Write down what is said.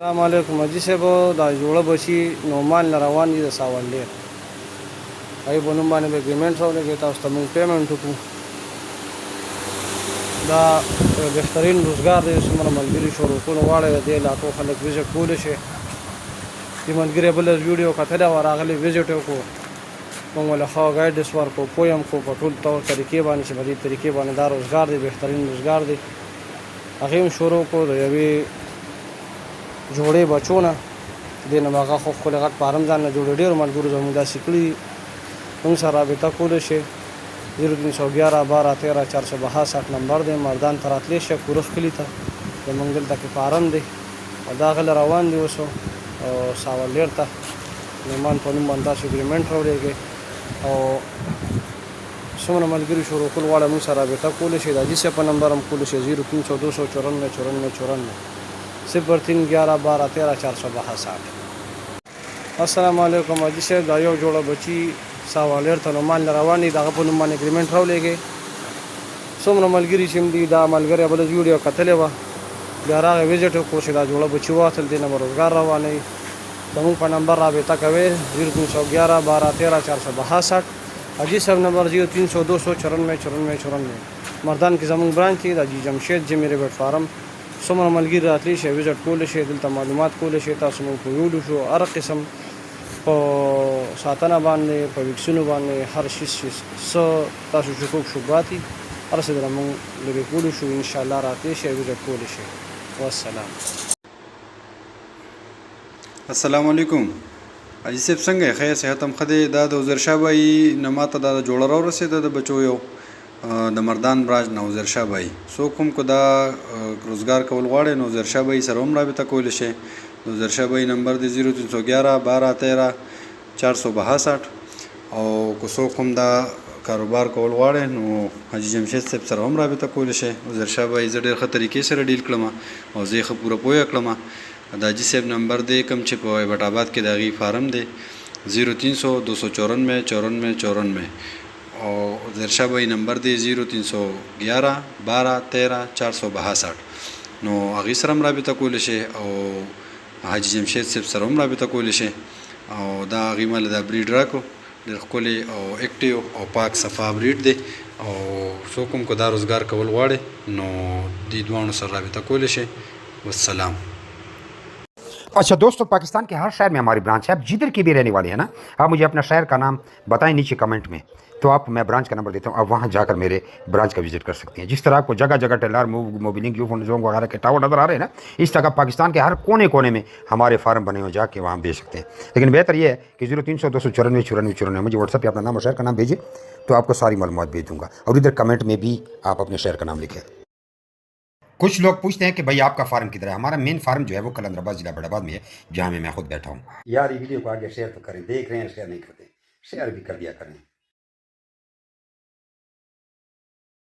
السلام علیکم حاجي صاحب دا جوړه بچي نومان روان دي د ساولډیر هغې په نوم باندې به اګریمنټ راولېږئ تاسو ته موږ پیمنټ وکړو دا بهترین روزګار دی څومره ملګري شروعتونه غواړئ د دې علاقو خلک وزټ کولی شي دې ملګري بله ویډیو کتلی وه راغلی وزټ یې وکړو موږ ولې ښه ګایډس ورکړو پوه یم کړو په ټول طریقې باندې چې په دې طریقې باندې دا روزګار دی بهترین روزګار دی هغې هم شروع کړو د یوې جوړې بچو نه دې نه به هغه خو ښکلی غټ فارم ځان نه جوړې ډېرو ملګرو زموږ داسې کړي دي موږ سره رابطه کولی شئ 0311 12 13 462 نمبر دی مردان ته راتلی شئ کورخ کلي ته زموږ دلته کې فارم دی او دا غله روان دي اوس ساولډیر ته نعمان په نوم باندې تاسو اګریمنټ راولېږئ او څومره ملګري شروع کول غواړئ موږ سره رابطه کولی شئ د حاجي صاحب په نمبر هم کولی شئ 03 294 94 03 11 12 13 462 السلام علیکم حاجي صاحب دا یو جوړه بچي ساولډیر ته نومان روان دي د هغه په نوم باندې اګریمنټ راولېږئ څومره ملګري چې دي دا ملګری بله ویډیو کتلې وه بیا راغی وزټ وکړو چې دا جوړه بچي واخیستل دې نه به روزګار روانوي زموږ په نمبر رابطه کوئ 0311 12 13 462 حاجي صاحب نمبر 03 294 مردان کې زموږ برانچ دی د حاجي جمشید جمي ریبټ فارم څومره ملګري راتلی شئ وزټ کولی شئ دلته معلومات کولی شئ تاسو موږ پوهیولو شو هر قسم په ساتنه باندې په ویکسینو باندې هر شي څه تاسو شکوک شبهات دي هر څه دله موږ لرې کولی شو انشاءالله راتلی شئ وزټ کولی شئ والسلام السلام علیکم حاجي صاحب څنګه یې خیر صحت هم ښه دی دا د عزیر شاه بایي نه ماته دا جوړه راورسېده د بچو یو د مردان برانچ نه عزیر شاه بایي څوک هم که دا روزګار کول غواړئ نو عزیر شاه بایي سره هم رابطه کولی شئ د عزیر شاه بایي نمبر دی 0311 12 13 462 او که څوک هم دا کاروبار کول غواړئ نو حاجي جمشید صاحب سره هم رابطه کولی شئ عزیر شاه بایي زه ډېر ښه طریقې سره ډیل کړم او زه یې ښه پوره پوهه کړم د حاجي صاحب نمبر دی کوم چې په ایبټ آباد کې د هغې فارم دی 0300 294 94 او عزیر شاه بایي نمبر دی 0311 12 13 462 نو هغې سره هم رابطه کولی شئ او حاجي جمشید صاحب سره هم رابطه کولی شئ او دا هغې مله دا بریډ راکړو ډېر ښکلی او ایکټیو او پاک صفا بریډ دی او څوک هم که دا روزګار کول غواړي نو دې دواړو سره رابطه کولی شئ والسلام अच्छा दोस्तों पाकिस्तान के हर शहर में हमारी ब्रांच है आप जिधर के भी रहने वाले हैं ना आप मुझे अपना शहर का नाम बताएं नीचे कमेंट में तो आप मैं ब्रांच का नंबर देता हूँ आप वहाँ जाकर मेरे ब्रांच का विजिट कर सकते हैं जिस तरह आपको जगह जगह टेलर मोबिलिंग यूफोन जोंग वगैरह के टावर नज़र आ रहे हैं ना इस तरह पाकिस्तान के हर कोने कोने में हमारे फार्म बने हुए जाके वहाँ बेच सकते हैं लेकिन बेहतर ये है कि 0300 294 मुझे व्हाट्सएप पर अपना नाम और शहर का नाम भेजिए तो आपको सारी मालूमात भेज दूँगा और इधर कमेंट में भी आप अपने शहर का नाम लिखें कुछ लोग पूछते हैं कि भाई आपका फार्म किधर है हमारा मेन फार्म जो है वो कलंदराबाद जिला बड़ाबाद में है जहाँ मैं खुद बैठा हूँ यार ये वीडियो को आगे शेयर तो करें देख रहे हैं शेयर नहीं करते शेयर भी कर दिया करें।